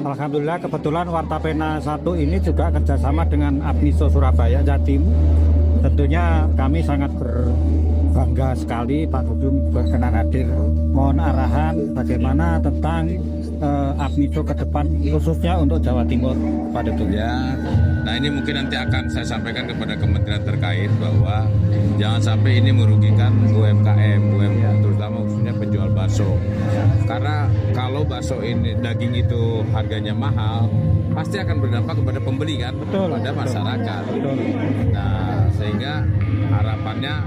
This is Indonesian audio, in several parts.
Alhamdulillah kebetulan Warta Pena 1 ini juga kerjasama dengan Apmiso Surabaya Jatim. Tentunya kami sangat berbangga sekali Pak Dudung berkenan hadir. Mohon arahan bagaimana tentang Apmiso ke depan khususnya untuk Jawa Timur Pak Dudung. Ya, nah ini mungkin nanti akan saya sampaikan kepada kementerian terkait bahwa jangan sampai ini merugikan UMKM, terutama khususnya penjual bakso. Karena kalau bakso ini daging itu harganya mahal, pasti akan berdampak kepada pembeli kan, pada masyarakat. Betul. Nah, sehingga harapannya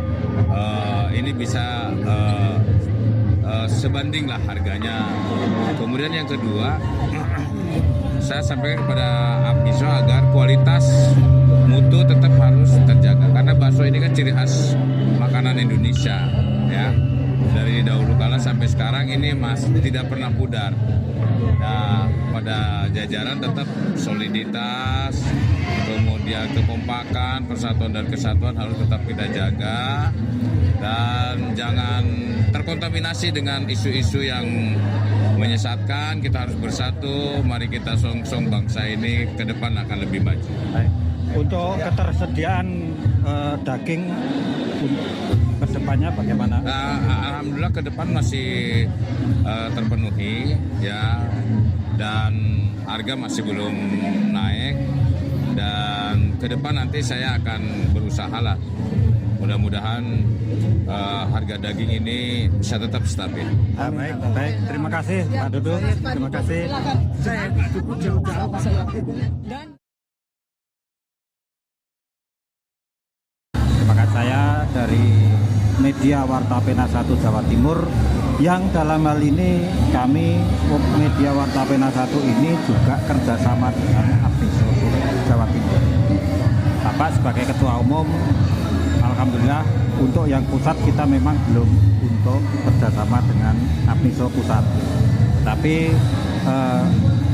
ini bisa sebanding lah harganya. Kemudian yang kedua, saya sampaikan kepada Apmiso agar kualitas mutu tetap harus terjaga karena bakso ini kan ciri khas makanan Indonesia ya. Dari dahulu kala sampai sekarang ini masih tidak pernah pudar. Nah, pada jajaran tetap soliditas, kemudian kekompakan, persatuan dan kesatuan harus tetap kita jaga dan jangan terkontaminasi dengan isu-isu yang menyesatkan. Kita harus bersatu, mari kita song-song bangsa ini ke depan akan lebih maju. Untuk ketersediaan daging ke depannya bagaimana? Alhamdulillah ke depan masih terpenuhi ya, dan harga masih belum naik, dan ke depan nanti saya akan berusaha lah, mudah-mudahan harga daging ini bisa tetap stabil. Baik, terima kasih Pak Dudung, terima kasih. Saya dari media Warta Pena 1 Jawa Timur, yang dalam hal ini kami media Warta Pena 1 ini juga kerjasama dengan Apmiso Jawa Timur. Bapak sebagai ketua umum, alhamdulillah untuk yang pusat kita memang belum untuk kerjasama dengan Apmiso pusat. Tapi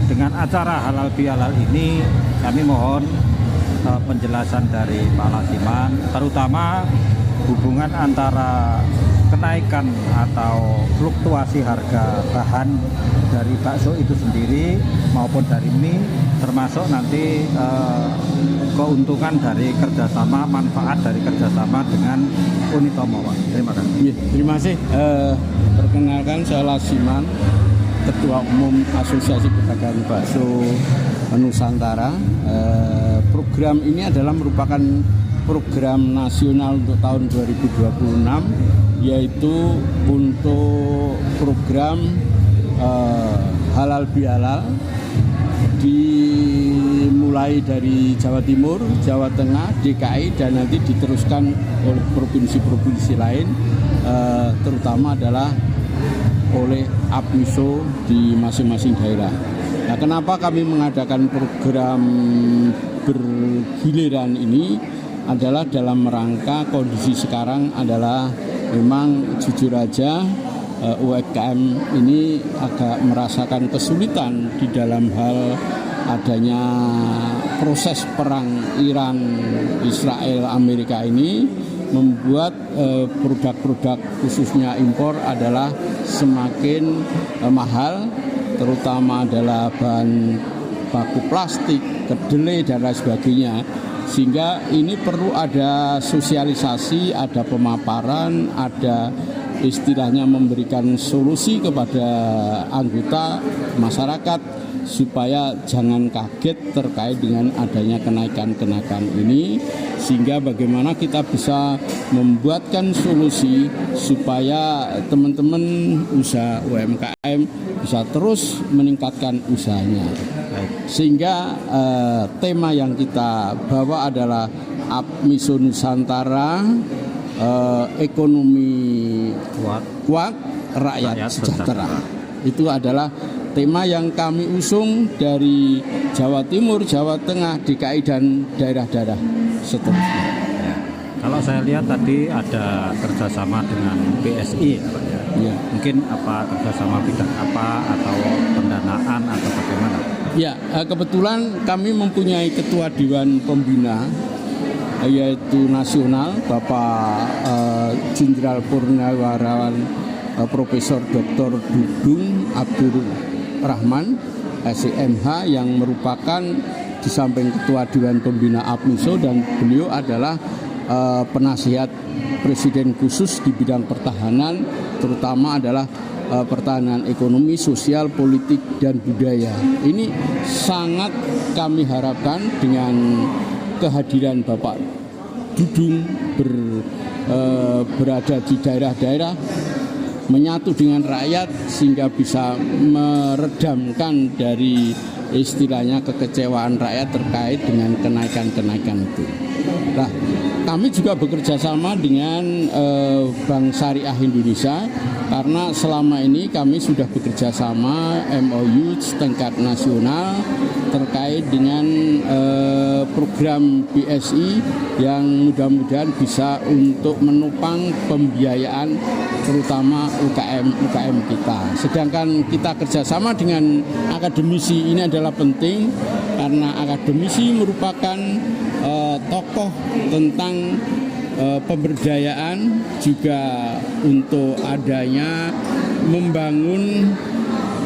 dengan acara halal bihalal ini kami mohon penjelasan dari Pak Lasiman, terutama hubungan antara kenaikan atau fluktuasi harga bahan dari bakso itu sendiri maupun dari mie, termasuk nanti keuntungan dari kerjasama, manfaat dari kerjasama dengan Unitomo. Terima kasih. Terima kasih. Perkenalkan, saya Lasiman, Ketua Umum Asosiasi Pedagang Bakso Nusantara. Program ini adalah merupakan program nasional untuk tahun 2026, yaitu untuk program halal bihalal dimulai dari Jawa Timur, Jawa Tengah, DKI, dan nanti diteruskan oleh provinsi-provinsi lain, terutama adalah oleh Apmiso di masing-masing daerah. Nah, kenapa kami mengadakan program bergiliran ini adalah dalam rangka kondisi sekarang adalah memang jujur aja UMKM ini agak merasakan kesulitan di dalam hal adanya proses perang Iran, Israel, Amerika ini membuat produk-produk khususnya impor adalah semakin mahal, terutama adalah bahan baku plastik, kedelai dan lain sebagainya, sehingga ini perlu ada sosialisasi, ada pemaparan, ada istilahnya memberikan solusi kepada anggota masyarakat supaya jangan kaget terkait dengan adanya kenaikan-kenaikan ini, sehingga bagaimana kita bisa membuatkan solusi supaya teman-teman usaha UMKM bisa terus meningkatkan usahanya. Sehingga tema yang kita bawa adalah Apmiso Nusantara, ekonomi kuat, rakyat sejahtera. Itu adalah tema yang kami usung dari Jawa Timur, Jawa Tengah, DKI, dan daerah-daerah seterusnya. Kalau saya lihat tadi ada kerjasama dengan BSI ya Pak ya. Ya. Mungkin apa kerjasama bidang apa atau pendanaan atau bagaimana? Ya, kebetulan kami mempunyai ketua Dewan Pembina yaitu nasional Bapak Jenderal Purnawirawan Profesor Dr. Dudung Abdul Rahman, SEMH yang merupakan di samping Ketua Dewan Pembina APMISO, dan beliau adalah penasihat Presiden khusus di bidang pertahanan, terutama adalah pertahanan ekonomi, sosial, politik, dan budaya. Ini sangat kami harapkan dengan kehadiran Bapak Dudung berada di daerah-daerah, menyatu dengan rakyat sehingga bisa meredamkan dari istilahnya kekecewaan rakyat terkait dengan kenaikan-kenaikan itu. Nah, kami juga bekerja sama dengan Bank Syariah Indonesia, karena selama ini kami sudah bekerja sama MOU tingkat nasional terkait dengan program BSI yang mudah-mudahan bisa untuk menopang pembiayaan terutama UKM kita. Sedangkan kita kerjasama dengan akademisi ini adalah penting, karena akademisi merupakan tokoh tentang pemberdayaan, juga untuk adanya membangun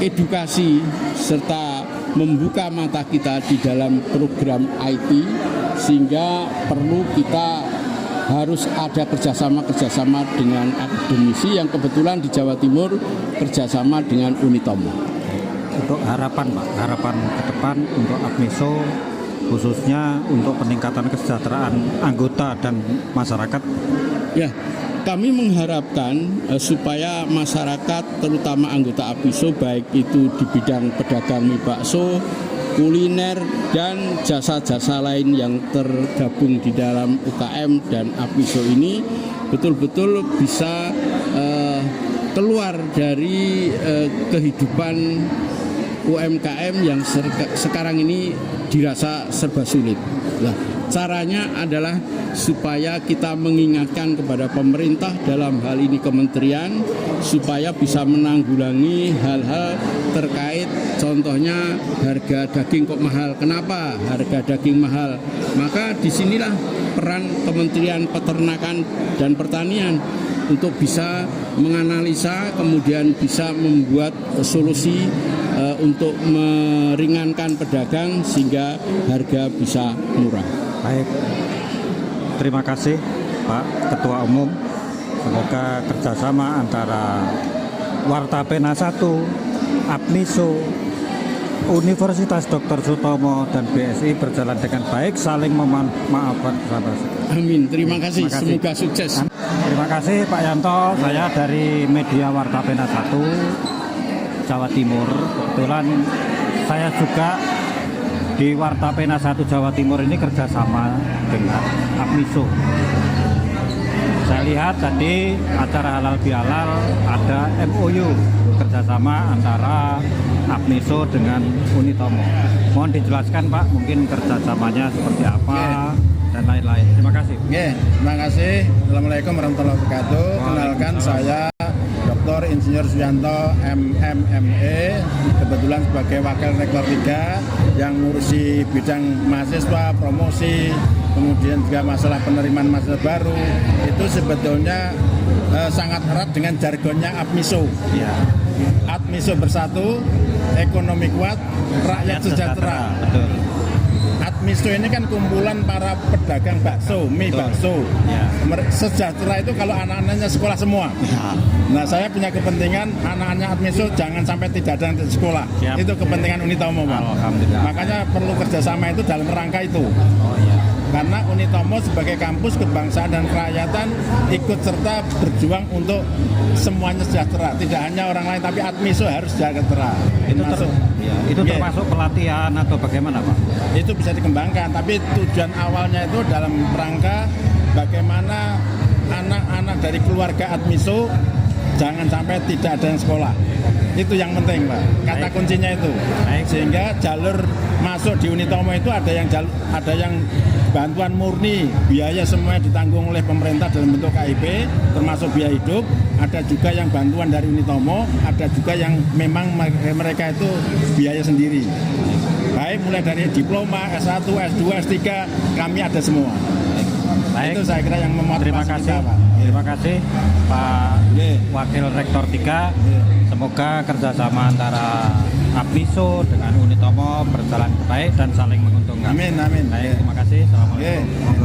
edukasi serta membuka mata kita di dalam program IT, sehingga perlu kita harus ada kerjasama dengan akademisi yang kebetulan di Jawa Timur kerjasama dengan Unitomo. Untuk harapan Pak, harapan ke depan untuk APMISO khususnya untuk peningkatan kesejahteraan anggota dan masyarakat. Ya, kami mengharapkan supaya masyarakat terutama anggota APMISO baik itu di bidang pedagang mie bakso, kuliner, dan jasa-jasa lain yang tergabung di dalam UKM dan APMISO ini betul-betul bisa keluar dari kehidupan UMKM yang sekarang ini dirasa serba sulit. Nah, caranya adalah supaya kita mengingatkan kepada pemerintah, dalam hal ini kementerian, supaya bisa menanggulangi hal-hal terkait, contohnya harga daging kok mahal. Kenapa harga daging mahal? Maka disinilah peran Kementerian Peternakan dan Pertanian untuk bisa menganalisa, kemudian bisa membuat solusi untuk meringankan pedagang sehingga harga bisa murah. Baik, terima kasih Pak Ketua Umum. Semoga kerjasama antara Warta Pena 1, APMISO, Universitas Dr. Sutomo, dan BSI berjalan dengan baik, saling memaafkan. Amin. Terima kasih. Semoga sukses. Terima kasih Pak Yanto. Saya dari media Warta Pena 1 Jawa Timur. Kebetulan saya juga di Warta Pena 1 Jawa Timur ini kerjasama dengan APMISO. Saya lihat tadi acara halal bihalal ada MOU kerjasama antara APMISO dengan Unitomo. Mohon dijelaskan Pak, mungkin kerjasamanya seperti apa dan lain-lain. Terima kasih. Terima kasih. Assalamualaikum warahmatullahi wabarakatuh. Kenalkan, saya Dr. Insinyur Suyanto MMME, kebetulan sebagai Wakil Rektor 3 yang ngurusi bidang mahasiswa, promosi, kemudian juga masalah penerimaan mahasiswa baru. Itu sebetulnya sangat erat dengan jargonnya APMISO. Ya. APMISO bersatu, ekonomi kuat, rakyat sejahtera. Betul. APMISO ini kan kumpulan para pedagang bakso, mie bakso. Ya. Sejahtera itu kalau anak-anaknya sekolah semua. Ya. Nah, saya punya kepentingan anak-anaknya APMISO jangan sampai tidak ada yang sekolah. Siap. Itu kepentingan Unitomo, Pak. Alhamdulillah. Makanya perlu kerjasama itu dalam rangka itu. Oh iya. Karena Unitomo sebagai kampus kebangsaan dan kerakyatan ikut serta berjuang untuk semuanya sejahtera. Tidak hanya orang lain, tapi APMISO harus sejahtera. Itu termasuk pelatihan atau bagaimana Pak? Itu bisa dikembangkan, tapi tujuan awalnya itu dalam rangka bagaimana anak-anak dari keluarga APMISO jangan sampai tidak ada yang sekolah. Itu yang penting, Pak. Kata kuncinya itu. Sehingga jalur masuk di Unitomo itu ada yang bantuan murni, biaya semuanya ditanggung oleh pemerintah dalam bentuk KIP, termasuk biaya hidup. Ada juga yang bantuan dari Unitomo, ada juga yang memang mereka itu biaya sendiri. Baik mulai dari diploma, S1, S2, S3, kami ada semua. Baik. Itu saya kira yang memotivasi Terima kasih. kita, Pak. Terima Terima kasih Pak Wakil Rektor 3. Semoga kerjasama antara Apmiso dengan Unitomo berjalan baik dan saling menguntungkan. Amin, amin. Baik, terima kasih. Assalamualaikum.